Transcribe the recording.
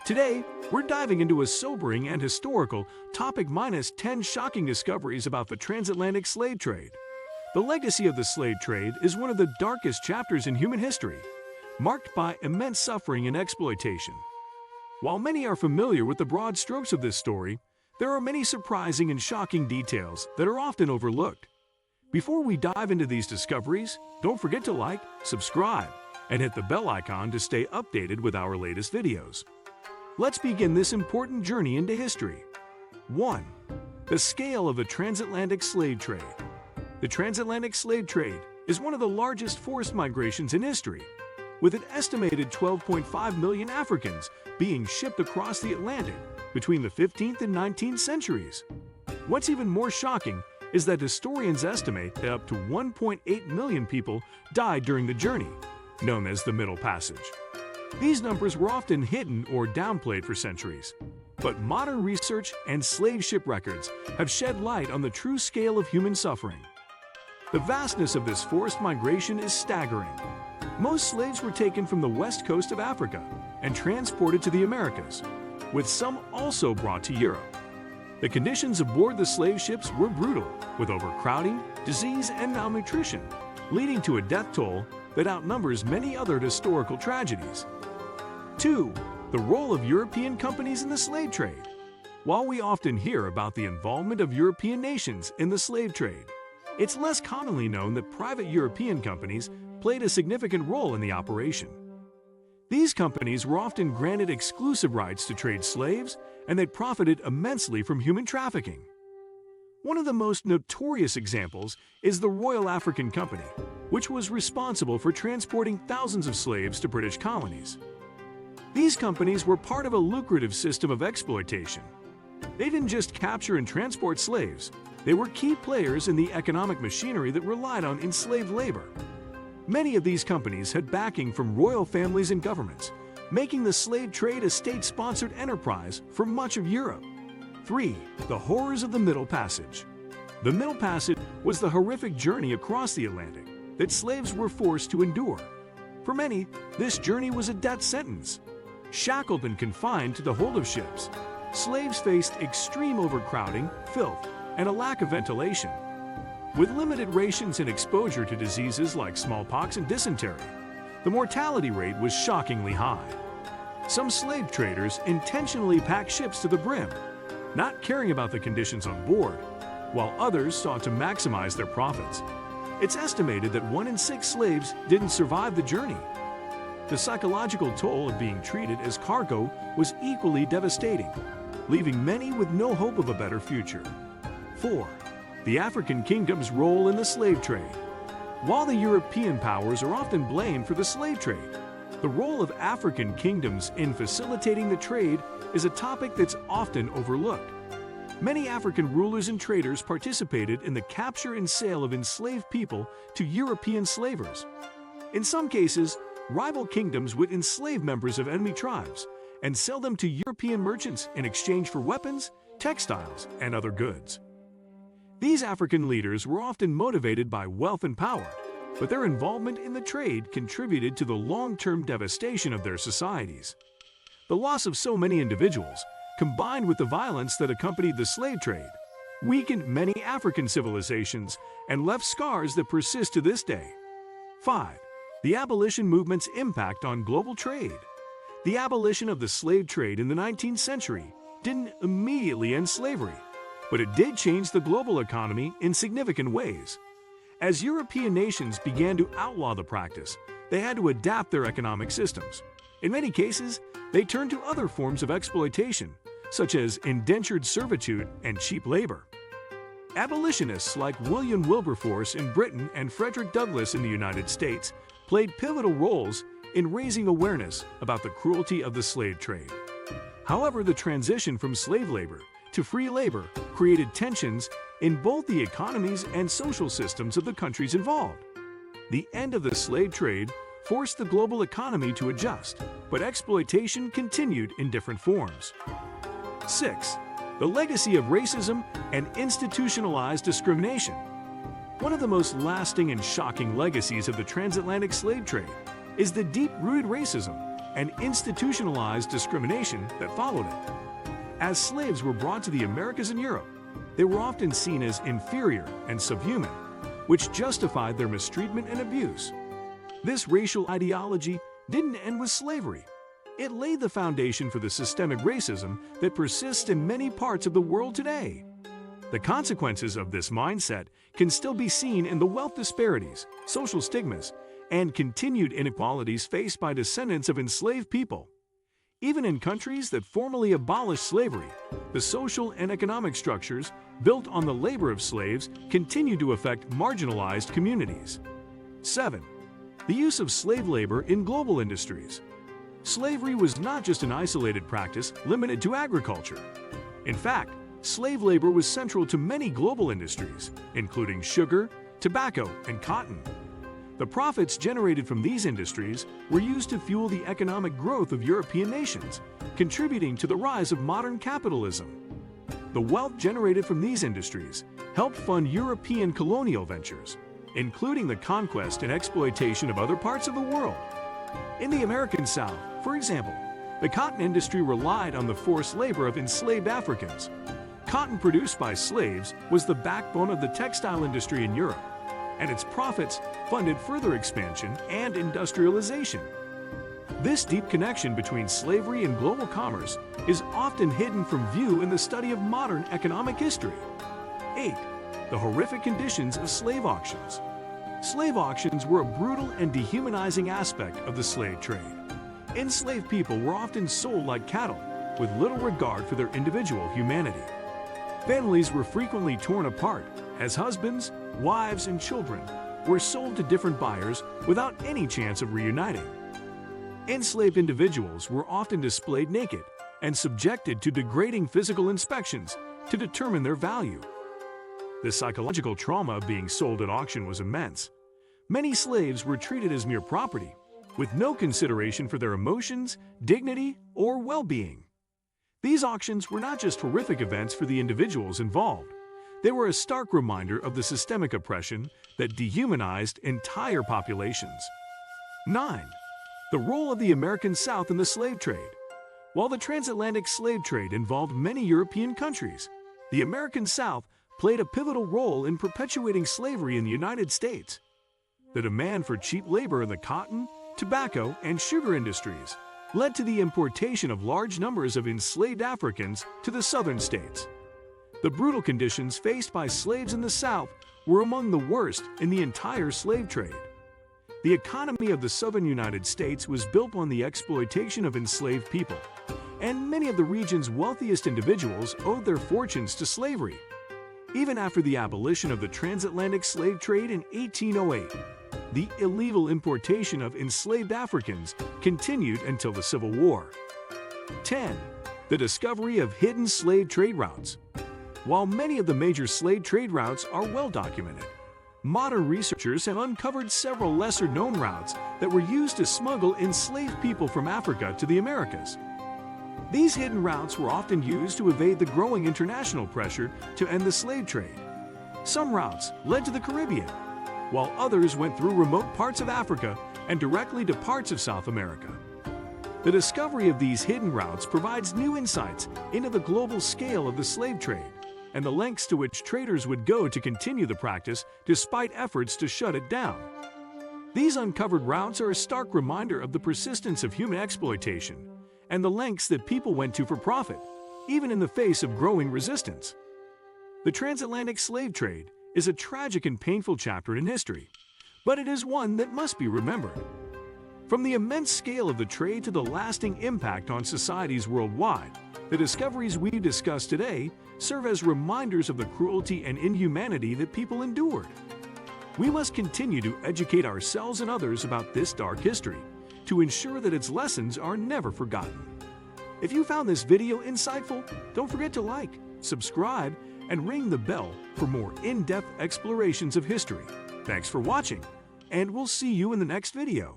Today, we're diving into a sobering and historical topic minus 10 shocking discoveries about the transatlantic slave trade. The legacy of the slave trade is one of the darkest chapters in human history, marked by immense suffering and exploitation. While many are familiar with the broad strokes of this story, there are many surprising and shocking details that are often overlooked. Before we dive into these discoveries, don't forget to like, subscribe, and hit the bell icon to stay updated with our latest videos. Let's begin this important journey into history. 1. The scale of the transatlantic slave trade. The transatlantic slave trade is one of the largest forced migrations in history, with an estimated 12.5 million Africans being shipped across the Atlantic between the 15th and 19th centuries. What's even more shocking is that historians estimate that up to 1.8 million people died during the journey, known as the Middle Passage. These numbers were often hidden or downplayed for centuries, but modern research and slave ship records have shed light on the true scale of human suffering. The vastness of this forced migration is staggering. Most slaves were taken from the west coast of Africa and transported to the Americas, with some also brought to Europe. The conditions aboard the slave ships were brutal, with overcrowding, disease, and malnutrition, leading to a death toll that outnumbers many other historical tragedies. 2. The role of European companies in the slave trade. While we often hear about the involvement of European nations in the slave trade, it's less commonly known that private European companies played a significant role in the operation. These companies were often granted exclusive rights to trade slaves, and they profited immensely from human trafficking. One of the most notorious examples is the Royal African Company, which was responsible for transporting thousands of slaves to British colonies. These companies were part of a lucrative system of exploitation. They didn't just capture and transport slaves, they were key players in the economic machinery that relied on enslaved labor. Many of these companies had backing from royal families and governments, making the slave trade a state-sponsored enterprise for much of Europe. 3. The horrors of the Middle Passage. The Middle Passage was the horrific journey across the Atlantic that slaves were forced to endure. For many, this journey was a death sentence. Shackled and confined to the hold of ships, slaves faced extreme overcrowding, filth, and a lack of ventilation. With limited rations and exposure to diseases like smallpox and dysentery, the mortality rate was shockingly high. Some slave traders intentionally packed ships to the brim, not caring about the conditions on board, while others sought to maximize their profits. It's estimated that 1 in 6 slaves didn't survive the journey. The psychological toll of being treated as cargo was equally devastating, leaving many with no hope of a better future. 4. The African kingdom's role in the slave trade. While the European powers are often blamed for the slave trade, the role of African kingdoms in facilitating the trade is a topic that's often overlooked. Many African rulers and traders participated in the capture and sale of enslaved people to European slavers. In some cases, rival kingdoms would enslave members of enemy tribes and sell them to European merchants in exchange for weapons, textiles, and other goods. These African leaders were often motivated by wealth and power, but their involvement in the trade contributed to the long-term devastation of their societies. The loss of so many individuals, combined with the violence that accompanied the slave trade, weakened many African civilizations and left scars that persist to this day. 5. The abolition movement's impact on global trade. The abolition of the slave trade in the 19th century didn't immediately end slavery, but it did change the global economy in significant ways. As European nations began to outlaw the practice, they had to adapt their economic systems. In many cases, they turned to other forms of exploitation, such as indentured servitude and cheap labor. Abolitionists like William Wilberforce in Britain and Frederick Douglass in the United States played pivotal roles in raising awareness about the cruelty of the slave trade. However, the transition from slave labor to free labor created tensions in both the economies and social systems of the countries involved. The end of the slave trade forced the global economy to adjust, but exploitation continued in different forms. 6. The legacy of racism and institutionalized discrimination. One of the most lasting and shocking legacies of the transatlantic slave trade is the deep-rooted racism and institutionalized discrimination that followed it. As slaves were brought to the Americas and Europe, they were often seen as inferior and subhuman, which justified their mistreatment and abuse. This racial ideology didn't end with slavery. It laid the foundation for the systemic racism that persists in many parts of the world today. The consequences of this mindset can still be seen in the wealth disparities, social stigmas, and continued inequalities faced by descendants of enslaved people. Even in countries that formally abolished slavery, the social and economic structures built on the labor of slaves continue to affect marginalized communities. 7. The use of slave labor in global industries. Slavery was not just an isolated practice limited to agriculture. In fact, slave labor was central to many global industries, including sugar, tobacco, and cotton. The profits generated from these industries were used to fuel the economic growth of European nations, contributing to the rise of modern capitalism. The wealth generated from these industries helped fund European colonial ventures, including the conquest and exploitation of other parts of the world. In the American South, for example, the cotton industry relied on the forced labor of enslaved Africans. Cotton produced by slaves was the backbone of the textile industry in Europe, and its profits funded further expansion and industrialization. This deep connection between slavery and global commerce is often hidden from view in the study of modern economic history. 8. The horrific conditions of slave auctions. Slave auctions were a brutal and dehumanizing aspect of the slave trade. Enslaved people were often sold like cattle, with little regard for their individual humanity. Families were frequently torn apart as husbands, wives, and children were sold to different buyers without any chance of reuniting. Enslaved individuals were often displayed naked and subjected to degrading physical inspections to determine their value. The psychological trauma of being sold at auction was immense. Many slaves were treated as mere property, with no consideration for their emotions, dignity, or well-being. These auctions were not just horrific events for the individuals involved. They were a stark reminder of the systemic oppression that dehumanized entire populations. 9. The role of the American South in the slave trade. While the transatlantic slave trade involved many European countries, the American South played a pivotal role in perpetuating slavery in the United States. The demand for cheap labor in the cotton, tobacco, and sugar industries led to the importation of large numbers of enslaved Africans to the southern states. The brutal conditions faced by slaves in the South were among the worst in the entire slave trade. The economy of the southern United States was built on the exploitation of enslaved people, and many of the region's wealthiest individuals owed their fortunes to slavery. Even after the abolition of the transatlantic slave trade in 1808, the illegal importation of enslaved Africans continued until the Civil War. 10. The discovery of hidden slave trade routes. While many of the major slave trade routes are well documented, modern researchers have uncovered several lesser-known routes that were used to smuggle enslaved people from Africa to the Americas. These hidden routes were often used to evade the growing international pressure to end the slave trade. Some routes led to the Caribbean, while others went through remote parts of Africa and directly to parts of South America. The discovery of these hidden routes provides new insights into the global scale of the slave trade and the lengths to which traders would go to continue the practice despite efforts to shut it down. These uncovered routes are a stark reminder of the persistence of human exploitation and the lengths that people went to for profit, even in the face of growing resistance. The transatlantic slave trade is a tragic and painful chapter in history, but it is one that must be remembered. From the immense scale of the trade to the lasting impact on societies worldwide, the discoveries we've discussed today serve as reminders of the cruelty and inhumanity that people endured. We must continue to educate ourselves and others about this dark history to ensure that its lessons are never forgotten. If you found this video insightful, don't forget to like, subscribe, and ring the bell for more in-depth explorations of history. Thanks for watching, and we'll see you in the next video.